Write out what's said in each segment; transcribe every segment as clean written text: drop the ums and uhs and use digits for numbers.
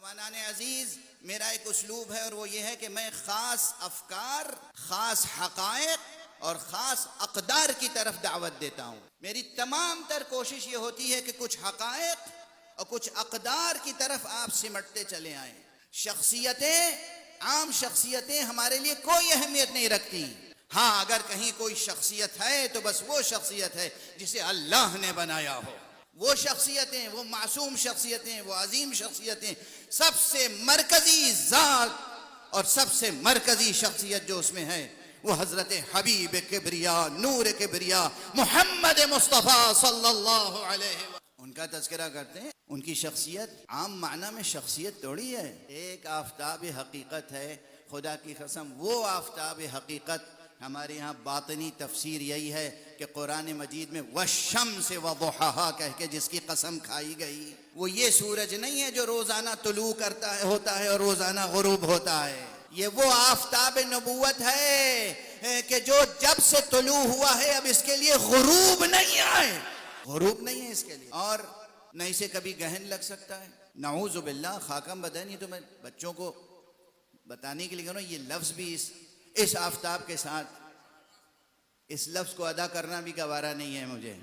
نوجوانان عزیز، میرا ایک اسلوب ہے اور وہ یہ ہے کہ میں خاص افکار، خاص حقائق اور خاص اقدار کی طرف دعوت دیتا ہوں۔ میری تمام تر کوشش یہ ہوتی ہے کہ کچھ حقائق اور کچھ اقدار کی طرف آپ سمٹتے چلے آئیں۔ شخصیتیں، عام شخصیتیں ہمارے لیے کوئی اہمیت نہیں رکھتی۔ ہاں، اگر کہیں کوئی شخصیت ہے تو بس وہ شخصیت ہے جسے اللہ نے بنایا ہو۔ وہ شخصیتیں، وہ معصوم شخصیتیں، وہ عظیم شخصیتیں، سب سے مرکزی ذات اور سب سے مرکزی شخصیت جو اس میں ہے وہ حضرت حبیب کبریا، نور کبریا، محمد مصطفیٰ صلی اللہ علیہ وسلم۔ ان کا تذکرہ کرتے ہیں۔ ان کی شخصیت عام معنی میں شخصیت توڑی ہے، ایک آفتاب حقیقت ہے۔ خدا کی قسم وہ آفتاب حقیقت، ہمارے یہاں باطنی تفسیر یہی ہے کہ قرآن مجید میں والشمس وضحاها کہہ کے جس کی قسم کھائی گئی، وہ یہ سورج نہیں ہے جو روزانہ طلوع ہوتا ہے اور روزانہ غروب ہوتا ہے۔ یہ وہ آفتاب نبوت ہے کہ جو جب سے طلوع ہوا ہے اب اس کے لیے غروب نہیں آئے، غروب نہیں ہے اس کے لیے، اور نہ اسے کبھی گہن لگ سکتا ہے۔ نعوذ باللہ، خاکم بدن۔ یہ تو میں بچوں کو بتانے کے لیے کہہ رہا ہوں، یہ لفظ بھی اس آفتاب کے ساتھ اس لفظ کو ادا کرنا بھی گوارا نہیں ہے مجھے۔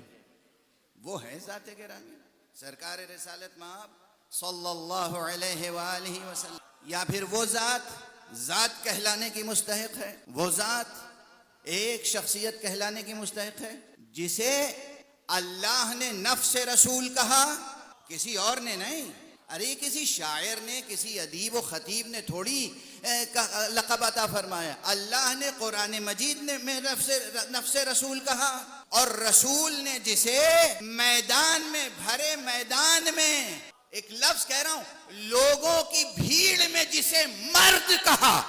وہ ہے ذات گرامی سرکار رسالت مآب صلی اللہ علیہ وآلہ وسلم، یا پھر وہ ذات کہلانے کی مستحق ہے، وہ ذات ایک شخصیت کہلانے کی مستحق ہے جسے اللہ نے نفس رسول کہا، کسی اور نے نہیں۔ ارے کسی شاعر نے، کسی ادیب و خطیب نے تھوڑی لقب عطا فرمایا۔ اللہ نے قرآن مجید میں نفس رسول کہا، اور رسول نے جسے میدان میں، بھرے میدان میں، ایک لفظ کہہ رہا ہوں، لوگوں کی بھیڑ میں جسے مرد کہا۔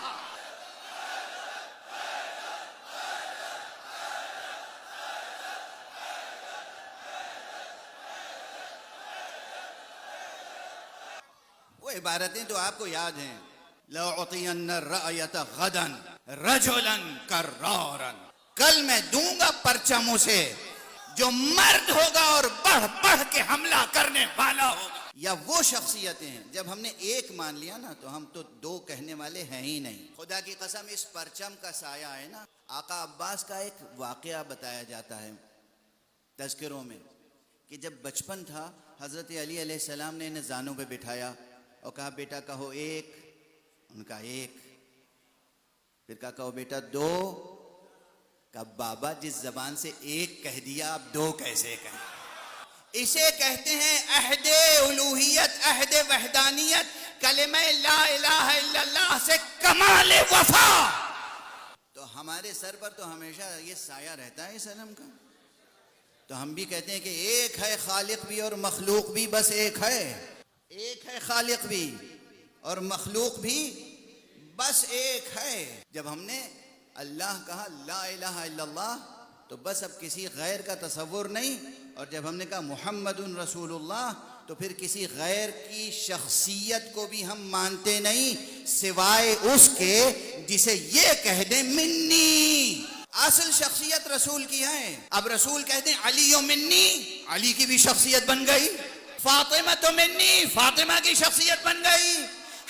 وہ عبارتیں تو آپ کو یاد ہیں، لَأُعْطِيَنَّ الرَّأْيَةَ غَدًا رَجُلًا كَرَّارًا، کل میں دوں گا پرچم اسے جو مرد ہوگا اور بڑھ بڑھ کے حملہ کرنے والا ہوگا۔ یا وہ شخصیتیں ہیں، جب ہم نے ایک مان لیا نا تو ہم تو دو کہنے والے ہیں ہی نہیں۔ خدا کی قسم اس پرچم کا سایہ ہے نا۔ آقا عباس کا ایک واقعہ بتایا جاتا ہے تذکروں میں کہ جب بچپن تھا حضرت علی علیہ السلام نے انہیں زانوں پہ بٹھایا اور کہا بیٹا کہو ایک، ان کا ایک، پھر کہو بیٹا دو، کہا بابا جس زبان سے ایک کہہ دیا اب دو کیسے کہیں؟ اسے کہتے ہیں عہد الوہیت، عہد وحدانیت، کلمہ لا الہ الا اللہ سے کمال وفا۔ تو ہمارے سر پر تو ہمیشہ یہ سایہ رہتا ہے اس علم کا۔ تو ہم بھی کہتے ہیں کہ ایک ہے خالق بھی اور مخلوق بھی، بس ایک ہے، ایک ہے خالق بھی اور مخلوق بھی بس ایک ہے۔ جب ہم نے اللہ کہا لا الہ الا اللہ تو بس اب کسی غیر کا تصور نہیں، اور جب ہم نے کہا محمد رسول اللہ تو پھر کسی غیر کی شخصیت کو بھی ہم مانتے نہیں سوائے اس کے جسے یہ کہہ دیں منی۔ اصل شخصیت رسول کی ہے۔ اب رسول کہتے ہیں علی و منی، علی کی بھی شخصیت بن گئی۔ فاطمہ تو منی، فاطمہ کی شخصیت بن گئی۔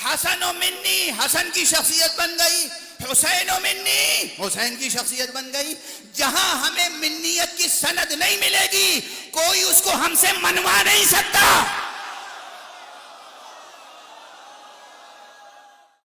حسن و منی، حسن کی شخصیت بن گئی۔ حسین و منی، حسین کی شخصیت بن گئی۔ جہاں ہمیں منیت کی سند نہیں ملے گی کوئی اس کو ہم سے منوا نہیں سکتا۔